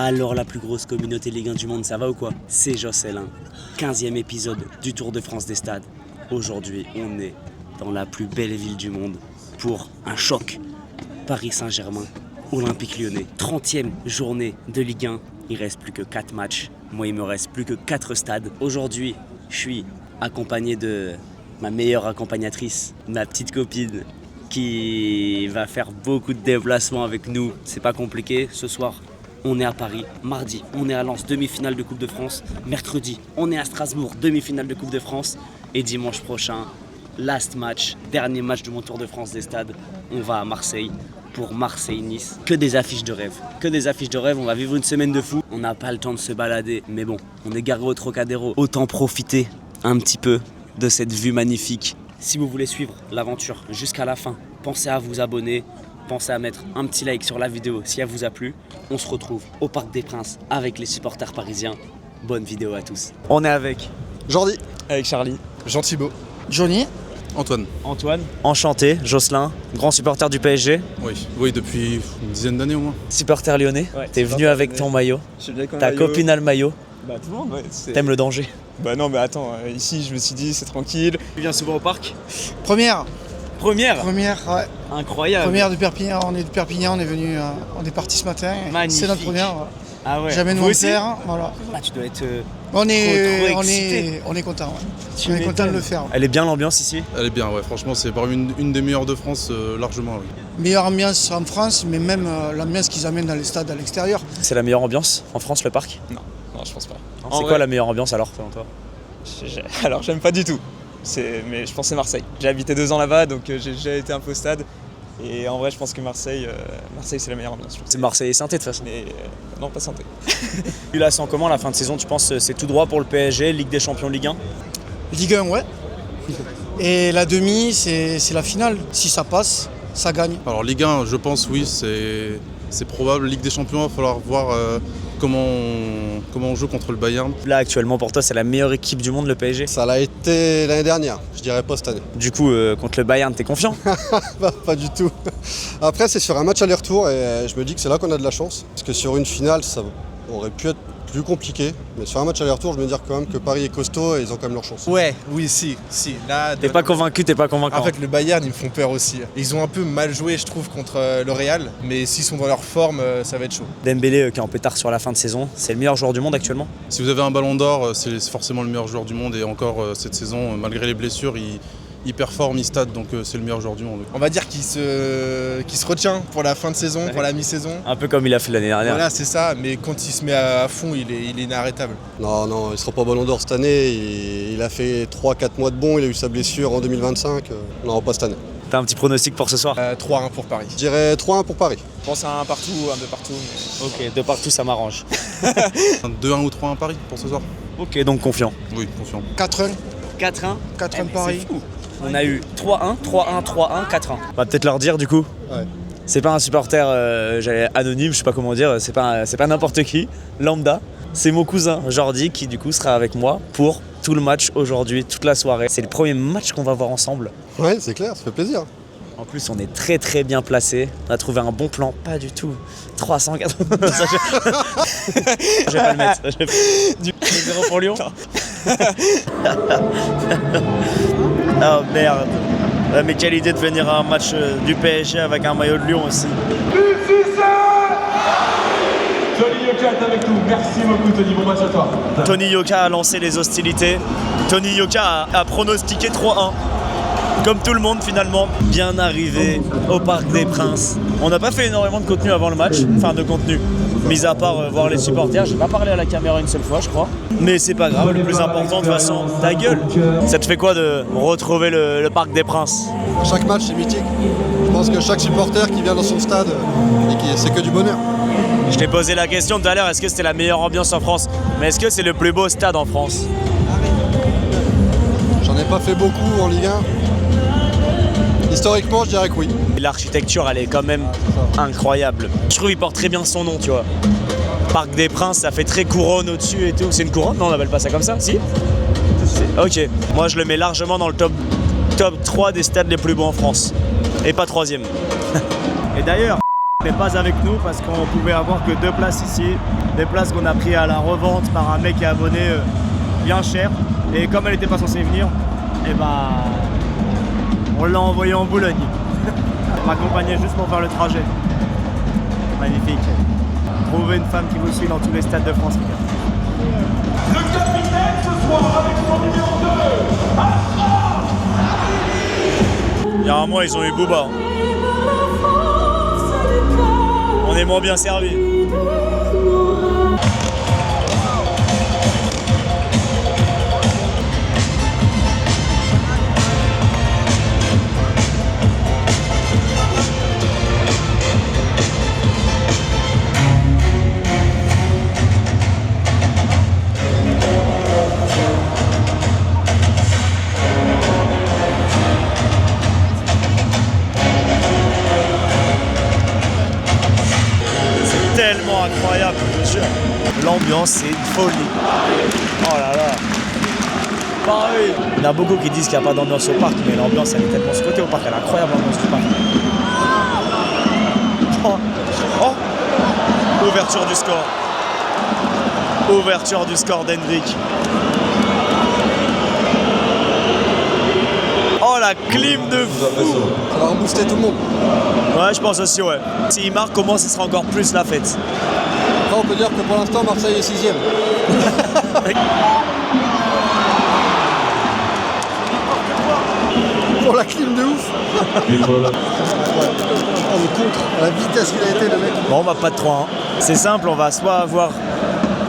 Alors la plus grosse communauté Ligue 1 du monde, ça va ou quoi? C'est Jocelyn, 15e épisode du Tour de France des stades. Aujourd'hui, on est dans la plus belle ville du monde pour un choc. Paris Saint-Germain, Olympique Lyonnais, 30e journée de Ligue 1. Il reste plus que 4 matchs. Moi, il me reste plus que 4 stades. Aujourd'hui, je suis accompagné de ma meilleure accompagnatrice, ma petite copine, qui va faire beaucoup de déplacements avec nous. C'est pas compliqué. Ce soir, on est à Paris. Mardi, on est à Lens, demi-finale de Coupe de France. Mercredi, on est à Strasbourg, demi-finale de Coupe de France. Et dimanche prochain, last match, dernier match de mon Tour de France des stades. On va à Marseille pour Marseille-Nice. Que des affiches de rêve. Que des affiches de rêve. On va vivre une semaine de fou. On n'a pas le temps de se balader. Mais bon, on est garé au Trocadéro. Autant profiter un petit peu de cette vue magnifique. Si vous voulez suivre l'aventure jusqu'à la fin, pensez à vous abonner. Pensez à mettre un petit like sur la vidéo si elle vous a plu. On se retrouve au Parc des Princes avec les supporters parisiens. Bonne vidéo à tous. On est avec Jordi, avec Charlie, Jean-Thibaut, Johnny, Antoine. enchanté, Jocelyn, grand supporter du PSG, Oui, depuis une dizaine d'années au moins. supporter lyonnais. Ouais, T'es venu supporter avec lyonnais. ton maillot. Je suis bien comme Ta maillot. copine a le maillot. Bah tout le monde, ouais. T'aimes le danger. Bah non, mais attends, ici je me suis dit c'est tranquille. Tu viens souvent au parc? première, Première. ouais. Incroyable. Première de Perpignan, on est de Perpignan, on est venu, on est parti ce matin. Magnifique. C'est notre première. Voilà. Ah ouais. J'amène Vous mon aussi père, voilà. Ah, tu dois être. On est, trop excité. on est content. Ouais. Tu On est content de m'étonnes. le faire. Ouais. Elle est bien l'ambiance ici. Elle est bien, ouais, franchement, c'est parmi une des meilleures de France, largement, oui. Meilleure ambiance en France, mais même l'ambiance qu'ils amènent dans les stades à l'extérieur. C'est la meilleure ambiance en France, le parc. Non, je pense pas. C'est quoi la meilleure ambiance alors selon toi? Alors j'aime pas du tout. Mais je pense que c'est Marseille. J'ai habité 2 ans là-bas, donc j'ai déjà été un peu au stade. Et en vrai, je pense que Marseille c'est la meilleure ambiance. je pense. C'est Marseille et Saint-Étienne de toute façon. Mais non, pas santé. Tu la sens comment la fin de saison? Tu penses que c'est tout droit pour le PSG, Ligue des Champions, Ligue 1? Ligue 1, ouais. Et la demi, c'est la finale. Si ça passe, ça gagne. Alors Ligue 1, je pense, oui, c'est probable. Ligue des Champions, il va falloir voir comment on joue contre le Bayern. Là actuellement pour toi c'est la meilleure équipe du monde le PSG. Ça l'a été l'année dernière, je dirais pas cette année. Du coup contre le Bayern t'es confiant? Pas du tout. Après c'est sur un match aller-retour et je me dis que c'est là qu'on a de la chance. Parce que sur une finale ça aurait pu être plus compliqué. Mais sur un match aller-retour je me dis quand même que Paris est costaud et ils ont quand même leur chance. Oui, si. Là, T'es pas convaincu, t'es pas convaincant. En fait, le Bayern, ils me font peur aussi. Ils ont un peu mal joué, je trouve, contre le Real. Mais s'ils sont dans leur forme, ça va être chaud. Dembélé qui est en pétard sur la fin de saison, c'est le meilleur joueur du monde actuellement. Si vous avez un ballon d'or, c'est forcément le meilleur joueur du monde. Et encore cette saison, malgré les blessures, il performe, il stat, donc c'est le meilleur joueur du monde. On va dire qu'il se retient pour la fin de saison, pour la mi-saison. Un peu comme il a fait l'année dernière. Voilà, c'est ça. Mais quand il se met à fond, il est inarrêtable. Non, il sera pas ballon d'or cette année. Il a fait 3-4 mois de bon, il a eu sa blessure en 2025. Non, pas cette année. T'as un petit pronostic pour ce soir? 3-1 pour Paris. Je dirais 3-1 pour Paris. Je pense à un partout, un de partout. Mais... Ok, de partout ça m'arrange. 2-1 ou 3-1 Paris pour ce soir? Ok, donc confiant. Oui, confiant. 4-1, 4-1. 4-1 Paris. C'est fou. On a eu 3-1, 3-1, 3-1, 4-1. On va peut-être leur dire du coup. Ouais. C'est pas un supporter anonyme, je sais pas comment dire, c'est pas n'importe qui, lambda. C'est mon cousin Jordi qui du coup sera avec moi pour tout le match aujourd'hui, toute la soirée. C'est le premier match qu'on va voir ensemble. Ouais, c'est clair, ça fait plaisir. En plus on est très très bien placé. On a trouvé un bon plan, pas du tout. 380. Je vais pas le mettre. Du 0 pour Lyon. Oh merde. Mais quelle idée de venir à un match du PSG avec un maillot de Lyon aussi. Tony Yoka est avec nous. Merci beaucoup, Tony. Bon match à toi. Tony Yoka a lancé les hostilités. Tony Yoka a pronostiqué 3-1. Comme tout le monde finalement, bien arrivé au Parc des Princes. On n'a pas fait énormément de contenu avant le match, enfin de contenu, mis à part voir les supporters. J'ai pas parlé à la caméra une seule fois je crois. Mais c'est pas grave, le plus important de toute façon, ta gueule. Ça te fait quoi de retrouver le Parc des Princes? Chaque match c'est mythique. Je pense que chaque supporter qui vient dans son stade, c'est que du bonheur. Je t'ai posé la question tout à l'heure, est-ce que c'était la meilleure ambiance en France? Mais est-ce que c'est le plus beau stade en France? J'en ai pas fait beaucoup en Ligue 1. Historiquement, je dirais que oui. L'architecture, elle est quand même incroyable. Je trouve qu'il porte très bien son nom, tu vois. Parc des Princes, ça fait très couronne au-dessus et tout. C'est une couronne? Non, on n'appelle pas ça comme ça, si? Ok. Moi, je le mets largement dans le top 3 des stades les plus beaux en France. Et pas 3e. Et d'ailleurs, n'est pas avec nous parce qu'on pouvait avoir que 2 places ici, des places qu'on a pris à la revente par un mec qui est abonné bien cher. Et comme elle n'était pas censée venir, et bah on l'a envoyé en Boulogne. Elle m'accompagnait juste pour faire le trajet. Magnifique. Trouvez une femme qui vous suit dans tous les stades de France. Le capitaine ce soir avec son numéro 2. Il y a un mois, ils ont eu Booba. On est moins bien servis. Tellement incroyable, je te jure. L'ambiance, c'est une folie. Oh là là. Pareil. Il y en a beaucoup qui disent qu'il n'y a pas d'ambiance au parc, mais l'ambiance, elle est tellement scotée au parc. Elle est incroyable, l'ambiance du parc. Oh. Ouverture du score. Ouverture du score d'Hendrick. Oh la clim de fou. Ça va rebooster tout le monde. Ouais, je pense aussi, ouais. S'il marque, comment ce sera encore plus la fête. Après, on peut dire que pour l'instant, Marseille est 6ème. Pour la clim de ouf. Oh, le contre, la vitesse qu'il a été, le mec. Bon, on va pas de 3. C'est simple, on va soit avoir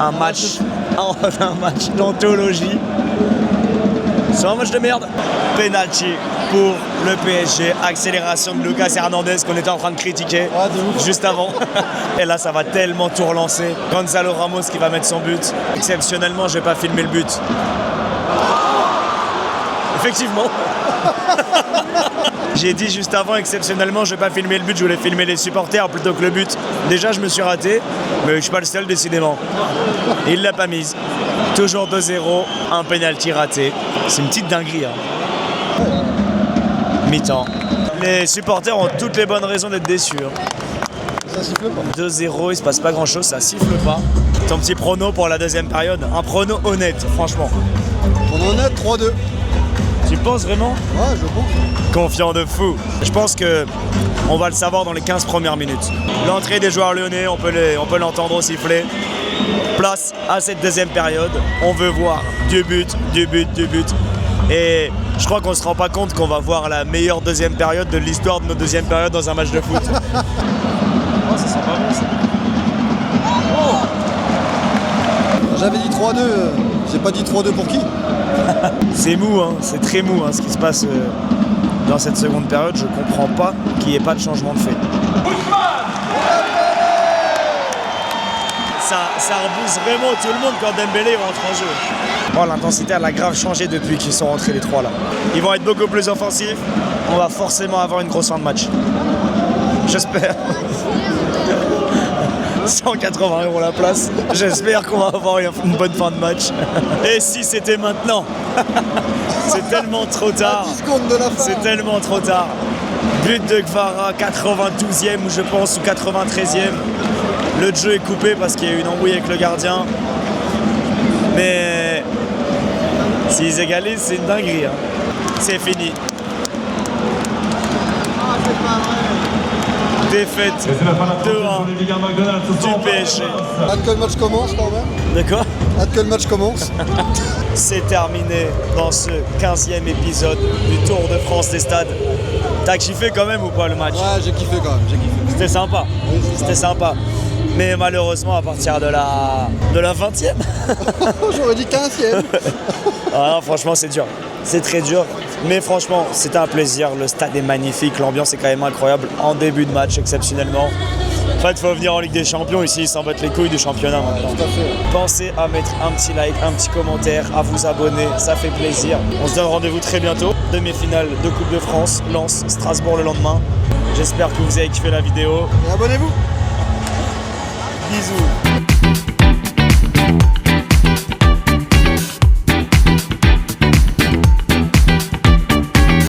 un match d'anthologie, soit un match de merde. Penalty pour le PSG, accélération de Lucas Hernandez qu'on était en train de critiquer juste avant. Et là, ça va tellement tout relancer. Gonzalo Ramos qui va mettre son but. Exceptionnellement, je vais pas filmer le but. Effectivement. J'ai dit juste avant, exceptionnellement, je vais pas filmer le but, je voulais filmer les supporters plutôt que le but. Déjà, je me suis raté, mais je suis pas le seul, décidément. Il l'a pas mise. Toujours 2-0, un penalty raté. C'est une petite dinguerie. Hein. Mi-temps. Les supporters ont toutes les bonnes raisons d'être déçus. Ça siffle pas. 2-0, il se passe pas grand-chose, ça siffle pas. Ton petit prono pour la deuxième période, un prono honnête, franchement. On en a 3-2. Tu penses vraiment? Ouais, je pense. Confiant de fou. Je pense que on va le savoir dans les 15 premières minutes. L'entrée des joueurs lyonnais, on peut l'entendre siffler. Place à cette deuxième période. On veut voir du but. Et je crois qu'on se rend pas compte qu'on va voir la meilleure deuxième période de l'histoire de nos deuxièmes périodes dans un match de foot. Oh, ça sent pas bon, ça. J'avais dit 3-2. J'ai pas dit 3-2 pour qui? C'est mou, hein, c'est très mou hein, ce qui se passe dans cette seconde période. Je comprends pas qu'il n'y ait pas de changement de fait. Ça rebooste vraiment tout le monde quand Dembélé rentre en jeu. Oh, l'intensité elle a grave changé depuis qu'ils sont rentrés les trois là. Ils vont être beaucoup plus offensifs. On va forcément avoir une grosse fin de match. J'espère. 180 € la place. J'espère qu'on va avoir une bonne fin de match. Et si c'était maintenant? C'est tellement trop tard. 10 secondes de la fin. C'est tellement trop tard. But de Gvara, 92e je pense, ou 93e. Le jeu est coupé parce qu'il y a eu une embrouille avec le gardien. Mais s'ils égalisent, c'est une dinguerie. Hein. C'est fini. Défaite 2-1 du PSG. Hâte que le match commence quand même. D'accord. Hâte que le match commence. C'est terminé dans ce 15e épisode du Tour de France des stades. T'as kiffé quand même ou pas le match? Ouais, j'ai kiffé quand même, j'ai kiffé. C'était sympa. Oui, C'était sympa. Mais malheureusement, à partir de la 20e. J'aurais dit 15e. Ah non, franchement, c'est dur. C'est très dur. Mais franchement, c'était un plaisir. Le stade est magnifique. L'ambiance est quand même incroyable. En début de match, exceptionnellement. En fait, il faut venir en Ligue des Champions. Ici, ils s'en battent les couilles du championnat maintenant. Tout à fait. Pensez à mettre un petit like, un petit commentaire, à vous abonner. Ça fait plaisir. On se donne rendez-vous très bientôt. Demi-finale de Coupe de France. Lens, Strasbourg le lendemain. J'espère que vous avez kiffé la vidéo. Et abonnez-vous. Bisous.